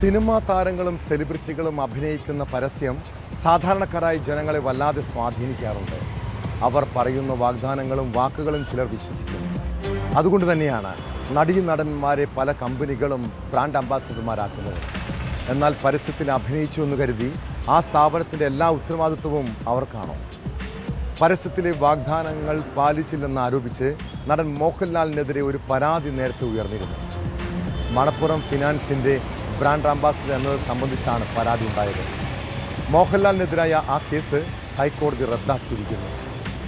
Cinema താരങ്ങളും സെലിബ്രിറ്റികളും അഭിനയിക്കുന്ന പരസ്യം സാധാരണക്കാരായ ജനങ്ങളെ വല്ലാതെ സ്വാധീനിക്കാറുണ്ട്. അവർ പറയുന്ന വാഗ്ദാനങ്ങളും വാക്കുകളും ചിലർ വിശ്വസിക്കുന്നു. അതുകൊണ്ട് തന്നെയാണ് നടന്മാരെ പല കമ്പനികളും ബ്രാൻഡ് അംബാസഡർമാരാക്കുന്നത്. എന്നാൽ പരസ്യത്തിൽ അഭിനയിച്ചു എന്ന് കരുതി ആ സ്ഥാപനത്തിൻ്റെ എല്ലാ ഉത്തരവാദിത്വവും അവർക്കാണോ? പരസ്യത്തിലെ വാഗ്ദാനങ്ങൾ പാലിച്ചില്ലെന്ന് ആരോപിച്ച് നടൻ മോഹൻലാലിനെതിരെ ഒരു പരാതി നേരത്തെ ഉയർന്നിരുന്നു. മണപ്പുറം ഫിനാൻസിൻ്റെ ബ്രാൻഡ് അംബാസഡർ എന്നത് സംബന്ധിച്ചാണ് പരാതി ഉണ്ടായത്. മോഹൻലാലിനെതിരായ ആ കേസ് ഹൈക്കോടതി റദ്ദാക്കിയിരിക്കുന്നു.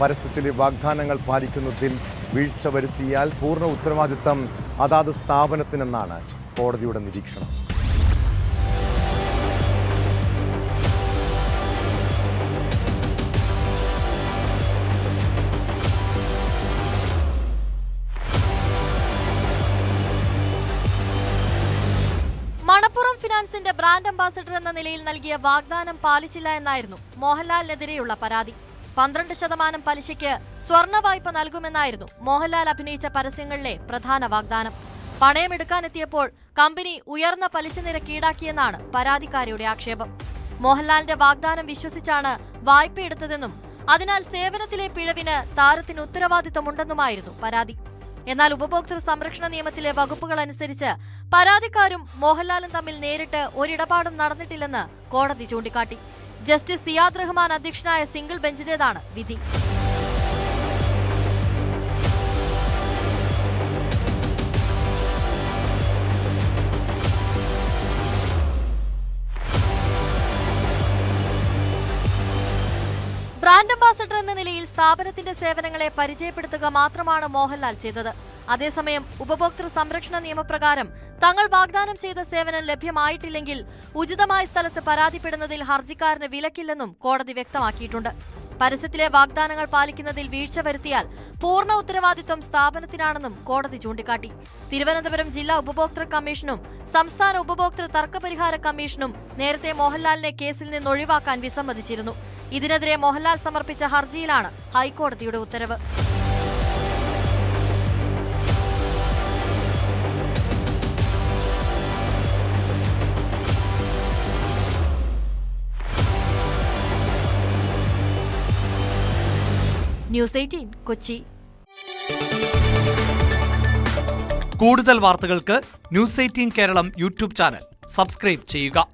പരസ്യത്തിലെ വാഗ്ദാനങ്ങൾ പാലിക്കുന്നതിൽ വീഴ്ച വരുത്തിയാൽ പൂർണ്ണ ഉത്തരവാദിത്തം അതാത് സ്ഥാപനത്തിനെന്നാണ് കോടതിയുടെ നിരീക്ഷണം. മണപ്പുറം ഫിനാൻസിന്റെ ബ്രാൻഡ് അംബാസഡർ എന്ന നിലയിൽ നൽകിയ വാഗ്ദാനം പാലിച്ചില്ല എന്നായിരുന്നു മോഹൻലാലിനെതിരെയുള്ള പരാതി. 12% പലിശയ്ക്ക് സ്വർണ്ണ വായ്പ നൽകുമെന്നായിരുന്നു മോഹൻലാൽ അഭിനയിച്ച പരസ്യങ്ങളിലെ പ്രധാന വാഗ്ദാനം. പണയമെടുക്കാനെത്തിയപ്പോൾ കമ്പനി ഉയർന്ന പലിശ നിരക്ക് ഈടാക്കിയെന്നാണ് പരാതിക്കാരിയുടെ ആക്ഷേപം. മോഹൻലാലിന്റെ വാഗ്ദാനം വിശ്വസിച്ചാണ് വായ്പയെടുത്തതെന്നും അതിനാൽ സേവനത്തിലെ പിഴവിന് താരത്തിന് ഉത്തരവാദിത്തമുണ്ടെന്നുമായിരുന്നു പരാതി. എന്നാൽ ഉപഭോക്തൃ സംരക്ഷണ നിയമത്തിലെ വകുപ്പുകൾ അനുസരിച്ച് പരാതിക്കാരും മോഹൻലാലും തമ്മിൽ നേരിട്ട് ഒരിടപാടും നടന്നിട്ടില്ലെന്ന് കോടതി ചൂണ്ടിക്കാട്ടി. ജസ്റ്റിസ് സിയാദ് റഹ്മാൻ അധ്യക്ഷനായ സിംഗിൾ ബെഞ്ചിന്റേതാണ് വിധി. ബ്രാൻഡ് അംബാസഡർ എന്ന നിലയിൽ സ്ഥാപനത്തിന്റെ സേവനങ്ങളെ പരിചയപ്പെടുത്തുക മാത്രമാണ് മോഹൻലാൽ ചെയ്തത്. അതേസമയം ഉപഭോക്തൃ സംരക്ഷണ നിയമപ്രകാരം തങ്ങൾ വാഗ്ദാനം ചെയ്ത സേവനം ലഭ്യമായിട്ടില്ലെങ്കിൽ ഉചിതമായ സ്ഥലത്ത് പരാതിപ്പെടുന്നതിൽ ഹർജിക്കാരന് വിലക്കില്ലെന്നും കോടതി വ്യക്തമാക്കിയിട്ടുണ്ട്. പരസ്യത്തിലെ വാഗ്ദാനങ്ങൾ പാലിക്കുന്നതിൽ വീഴ്ച വരുത്തിയാൽ പൂർണ്ണ ഉത്തരവാദിത്വം സ്ഥാപനത്തിനാണെന്നും കോടതി ചൂണ്ടിക്കാട്ടി. തിരുവനന്തപുരം ജില്ലാ ഉപഭോക്തൃ കമ്മീഷനും സംസ്ഥാന ഉപഭോക്തൃ തർക്കപരിഹാര കമ്മീഷനും നേരത്തെ മോഹൻലാലിനെ കേസിൽ നിന്ന് ഒഴിവാക്കാൻ വിസമ്മതിച്ചിരുന്നു. ഇതിനെതിരെ മോഹൻലാൽ സമർപ്പിച്ച ഹർജിയിലാണ് ഹൈക്കോടതിയുടെ ഉത്തരവ്. ന്യൂസ് 18 കൊച്ചി. കൂടുതൽ വാർത്തകൾക്ക് news 18 Keralam YouTube channel subscribe ചെയ്യുക.